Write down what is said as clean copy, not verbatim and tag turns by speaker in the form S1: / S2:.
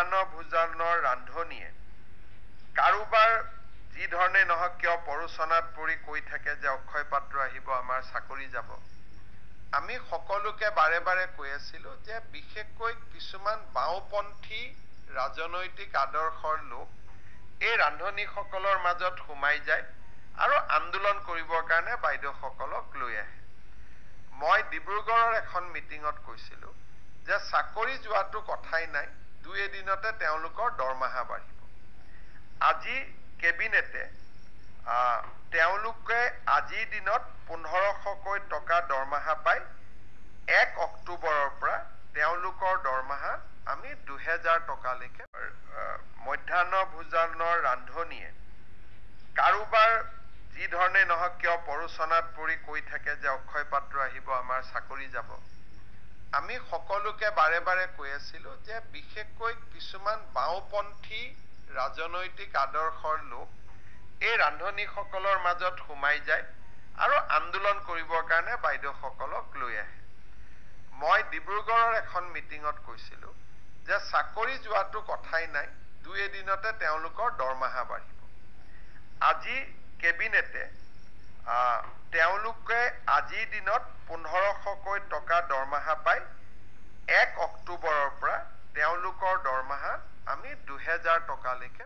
S1: মধ্যাহ্ন ভোজনৰ ৰান্ধনিয়ে কাৰোবাৰ যি ধৰণে নহওক কিয় পৰোচনাত পৰি কৈ থাকে যে অক্ষয় পাত্ৰ আহিব, আমাৰ চাকৰি যাব। আমি সকলোকে বাৰে বাৰে কৈ আছিলো যে বিশেষকৈ কিছুমান বাওঁপন্থী ৰাজনৈতিক আদৰ্শৰ লোক এই ৰান্ধনীসকলৰ মাজত সোমাই যায় আৰু আন্দোলন কৰিবৰ কাৰণে বাইদেউসকলক লৈ আহে। মই ডিব্ৰুগড়ৰ এখন মিটিঙত কৈছিলো যে চাকৰি যোৱাটো কথাই নাই, দুই এদিনতে তেওঁলোকৰ দৰমহা বাঢ়িব। আজি কেবিনেটে তেওঁলোকে আজিৰ দিনত 1500কৈ টকা দৰমহা পায়। 1 অক্টোবৰৰ পৰা তেওঁলোকৰ দৰমহা আমি 2000 টকালৈকে। মধ্যাহ্ন ভোজনৰ ৰান্ধনিয়ে কাৰোবাৰ যি ধৰণে নহওক কিয় পৰোচনাত পৰি কৈ থাকে যে অক্ষয় পাত্ৰ আহিব, আমাৰ চাকৰি যাব। আমি সকলোকে বাৰে বাৰে কৈ আছিলো যে বিশেষকৈ কিছুমান বাওঁপন্থী ৰাজনৈতিক আদৰ্শৰ লোক এই ৰান্ধনীসকলৰ মাজত সোমাই যায় আৰু আন্দোলন কৰিবৰ কাৰণে বাইদেউসকলক লৈ আহে। মই ডিব্ৰুগড়ৰ এখন মিটিঙত কৈছিলো যে চাকৰি যোৱাটো কথাই নাই, দুই এদিনতে তেওঁলোকৰ দৰমহা বাঢ়িব। আজি কেবিনেটে তেওঁলোকে আজিৰ দিনত 1500কৈ টকা দৰমহা পায়। 1 অক্টোবৰৰ পৰা তেওঁলোকৰ দৰমহা আমি 2000 টকালৈকে